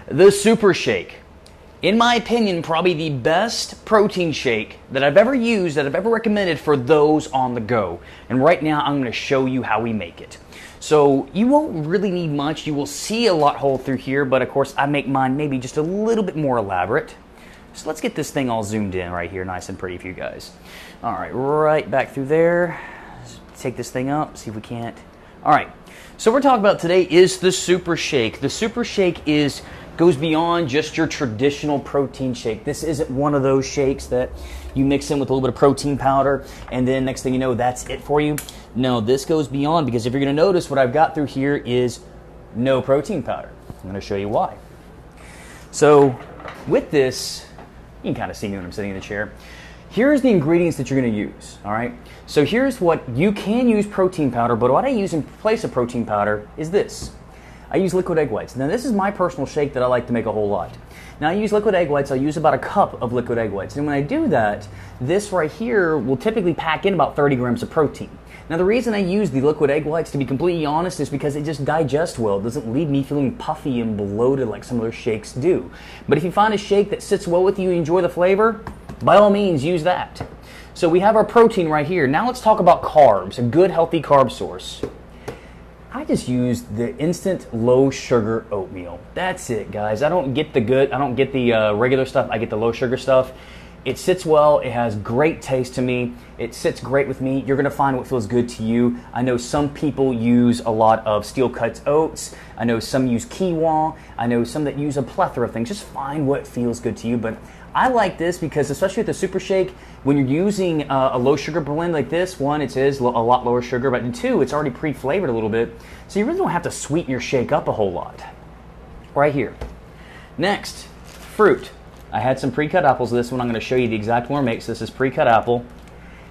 The Super Shake. In my opinion, probably the best protein shake that I've ever used, that I've ever recommended for those on the go. And right now, I'm going to show you how we make it. So you won't really need much. You will see a lot hole through here, but of course, I make mine maybe just a little bit more elaborate. So let's get this thing all zoomed in right here, nice and pretty for you guys. All right, right back through there. Let's take this thing up, see if we can't. All right, so what we're talking about today is the Super Shake. The Super Shake goes beyond just your traditional protein shake. This isn't one of those shakes that you mix in with a little bit of protein powder and then next thing you know, that's it for you. No, this goes beyond, because if you're going to notice, what I've got through here is no protein powder. I'm going to show you why. So with this, you can kind of see me when I'm sitting in the chair. Here's the ingredients that you're going to use, all right? So here's what you can use protein powder, but what I use in place of protein powder is this. I use liquid egg whites. Now this is my personal shake that I like to make a whole lot. Now I use liquid egg whites. I'll use about a cup of liquid egg whites. And when I do that, this right here will typically pack in about 30 grams of protein. Now the reason I use the liquid egg whites, to be completely honest, is because it just digests well. It doesn't leave me feeling puffy and bloated like some other shakes do. But if you find a shake that sits well with you, you enjoy the flavor, by all means use that. So we have our protein right here. Now let's talk about carbs, a good healthy carb source. I just use the instant low sugar oatmeal. That's it, guys. I don't get the regular stuff. I get the low sugar stuff. It sits well. It has great taste to me. It sits great with me. You're going to find what feels good to you. I know some people use a lot of steel cut oats. I know some use quinoa. I know some that use a plethora of things. Just find what feels good to you. But I like this because, especially with the Super Shake, when you're using a low sugar blend like this, one, it is a lot lower sugar, but two, it's already pre-flavored a little bit, so you really don't have to sweeten your shake up a whole lot. Right here. Next, fruit. I had some pre-cut apples. This one I'm going to show you the exact one I make. So this is pre-cut apple.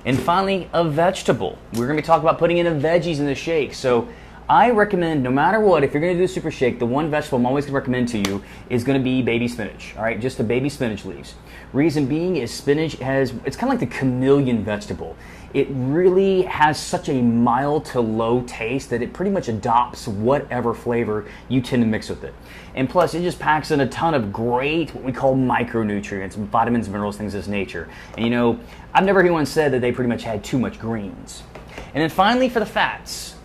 And finally, a vegetable. We're going to be talking about putting in the veggies in the shake. So I recommend, no matter what, if you're going to do a Super Shake, the one vegetable I'm always going to recommend to you is going to be baby spinach. All right, just the baby spinach leaves. Reason being is spinach it's kind of like the chameleon vegetable. It really has such a mild to low taste that it pretty much adopts whatever flavor you tend to mix with it. And plus, it just packs in a ton of great, what we call micronutrients, vitamins, minerals, things of this nature. And you know, I've never heard anyone said that they pretty much had too much greens. And then finally, for the fats.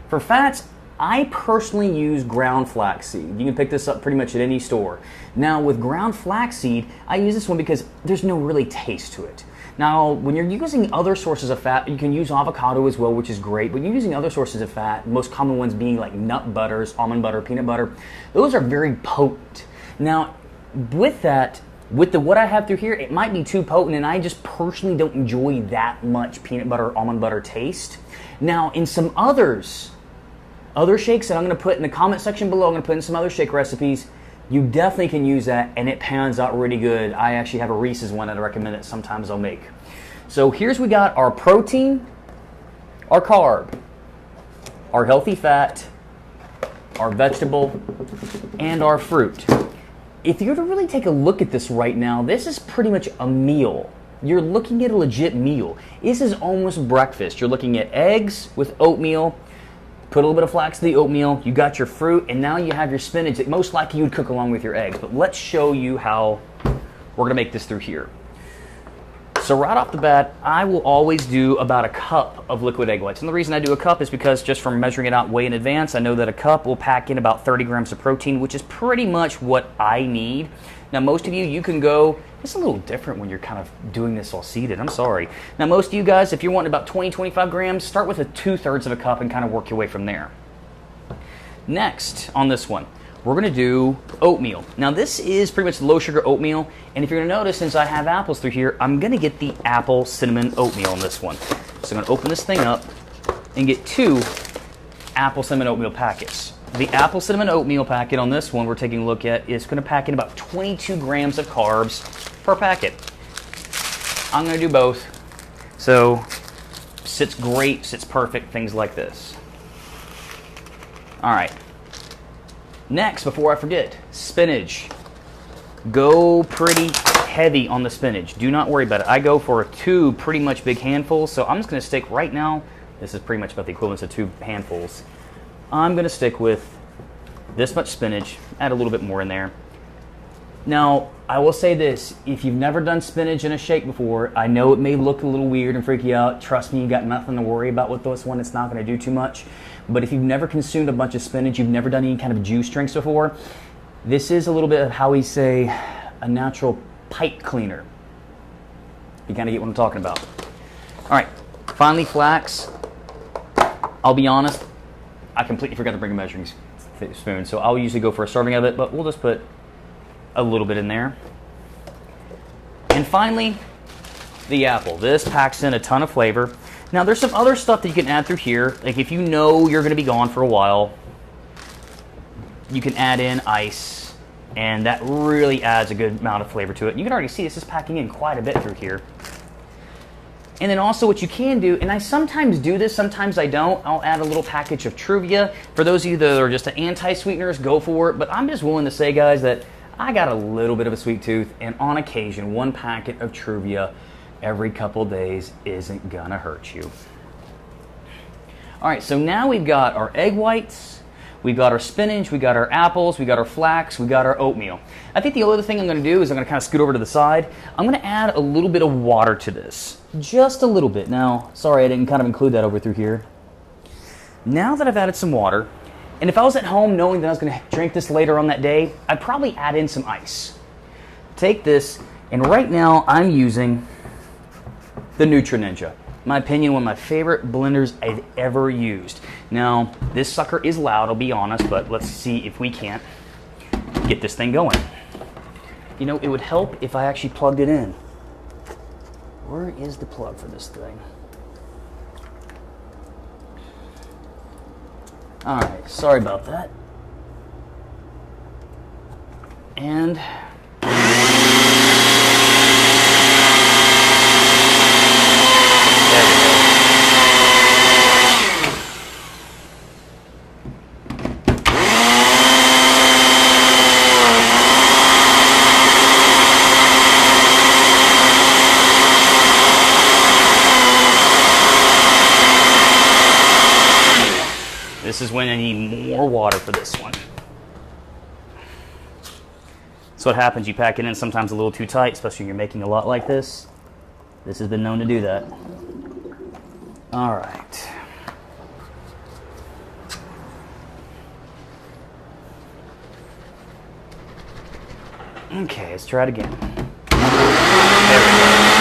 For fats, I personally use ground flaxseed. You can pick this up pretty much at any store. Now with ground flaxseed, I use this one because there's no really taste to it. Now when you're using other sources of fat, you can use avocado as well, which is great, but you're using other sources of fat, most common ones being like nut butters, almond butter, peanut butter. Those are very potent. Now with that, with what I have through here, it might be too potent, and I just personally don't enjoy that much peanut butter, almond butter taste. Now in some other shakes that I'm going to put in the comment section below, I'm going to put in some other shake recipes, you definitely can use that and it pans out really good. I actually have a Reese's one that I recommend that sometimes I'll make. So here's we got our protein, our carb, our healthy fat, our vegetable, and our fruit. If you were to really take a look at this right now, this is pretty much a meal. You're looking at a legit meal. This is almost breakfast. You're looking at eggs with oatmeal. Put a little bit of flax in the oatmeal, you got your fruit, and now you have your spinach that most likely you would cook along with your eggs. But let's show you how we're going to make this through here. So right off the bat, I will always do about a cup of liquid egg whites. And the reason I do a cup is because just from measuring it out way in advance, I know that a cup will pack in about 30 grams of protein, which is pretty much what I need. Now most of you can go, it's a little different when you're kind of doing this all seated, I'm sorry. Now most of you guys, if you're wanting about 20-25 grams, start with a 2/3 of a cup and kind of work your way from there. Next on this one, we're going to do oatmeal. Now this is pretty much low sugar oatmeal, and if you're going to notice, since I have apples through here, I'm going to get the apple cinnamon oatmeal in this one. So I'm going to open this thing up and get 2 apple cinnamon oatmeal packets. The apple cinnamon oatmeal packet on this one we're taking a look at is going to pack in about 22 grams of carbs per packet. I'm going to do both. So sits great, sits perfect, things like this. All right. Next, before I forget, spinach. Go pretty heavy on the spinach. Do not worry about it. I go for 2 pretty much big handfuls, so I'm just going to stick right now. This is pretty much about the equivalent of 2 handfuls. I'm going to stick with this much spinach, add a little bit more in there. Now, I will say this, if you've never done spinach in a shake before, I know it may look a little weird and freak you out. Trust me, you got nothing to worry about with this one. It's not going to do too much. But if you've never consumed a bunch of spinach, you've never done any kind of juice drinks before, this is a little bit of how we say a natural pipe cleaner. You kind of get what I'm talking about. All right, finally flax. I'll be honest, I completely forgot to bring a measuring spoon, so I'll usually go for a serving of it, but we'll just put a little bit in there. And finally, the apple. This packs in a ton of flavor. Now, there's some other stuff that you can add through here. Like if you know you're going to be gone for a while, you can add in ice, and that really adds a good amount of flavor to it. You can already see this is packing in quite a bit through here. And then also what you can do, and I sometimes do this, sometimes I don't, I'll add a little package of Truvia. For those of you that are just anti-sweeteners, go for it. But I'm just willing to say, guys, that I got a little bit of a sweet tooth, and on occasion, one packet of Truvia every couple days isn't gonna hurt you. All right, so now we've got our egg whites, we've got our spinach, we got our apples, we got our flax, we got our oatmeal. I think the other thing I'm gonna do is I'm gonna kind of scoot over to the side. I'm gonna add a little bit of water to this, just a little bit. Now, sorry I didn't kind of include that over through here. Now that I've added some water, and if I was at home knowing that I was going to drink this later on that day, I'd probably add in some ice. Take this, and right now I'm using the Nutri Ninja. In my opinion, one of my favorite blenders I've ever used. Now, this sucker is loud, I'll be honest, but let's see if we can't get this thing going. You know, it would help if I actually plugged it in. Where is the plug for this thing? All right, sorry about that. And there we go. This is when I need more water for this one. That's what happens. You pack it in sometimes a little too tight, especially when you're making a lot like this. This has been known to do that. All right. Okay, let's try it again. There we go.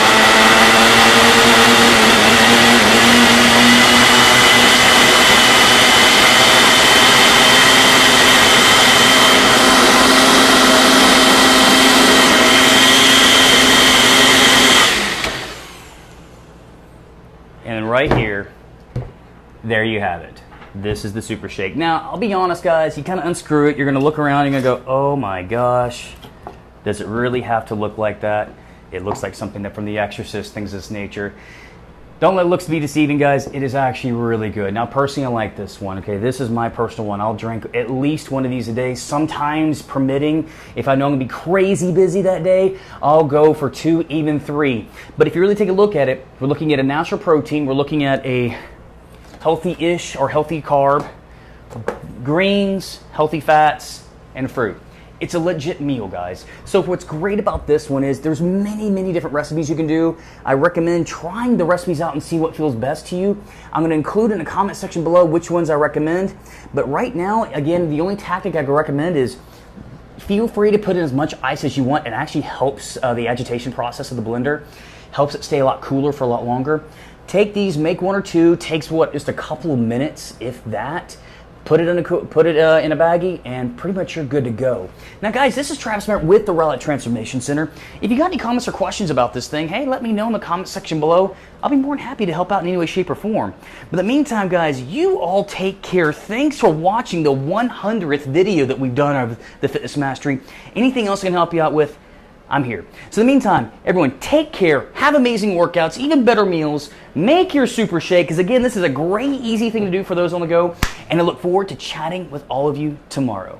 And right here, there you have it. This is the Super Shake. Now, I'll be honest, guys, you kind of unscrew it, you're going to look around, you're going to go, oh my gosh, does it really have to look like that? It looks like something that from The Exorcist, things of this nature. Don't let looks be deceiving, guys. It is actually really good. Now, personally, I like this one. Okay, this is my personal one. I'll drink at least one of these a day, sometimes permitting. If I know I'm going to be crazy busy that day, I'll go for 2, even 3. But if you really take a look at it, we're looking at a natural protein. We're looking at a healthy-ish or healthy carb, greens, healthy fats, and fruit. It's a legit meal, guys. So what's great about this one is there's many different recipes you can do. I recommend trying the recipes out and see what feels best to you. I'm going to include in the comment section below which ones I recommend. But right now, again, the only tactic I can recommend is feel free to put in as much ice as you want. It actually helps the agitation process of the blender. Helps it stay a lot cooler for a lot longer. Take these, make 1 or 2. Takes just a couple of minutes, if that. Put it in a baggie, and pretty much you're good to go. Now, guys, this is Travis Merritt with the Rowlett Transformation Center. If you got any comments or questions about this thing, hey, let me know in the comment section below. I'll be more than happy to help out in any way, shape, or form. But in the meantime, guys, you all take care. Thanks for watching the 100th video that we've done of the Fitness Mastery. Anything else I can help you out with, I'm here. So in the meantime, everyone, take care, have amazing workouts, even better meals, make your Super Shake, because again, this is a great, easy thing to do for those on the go, and I look forward to chatting with all of you tomorrow.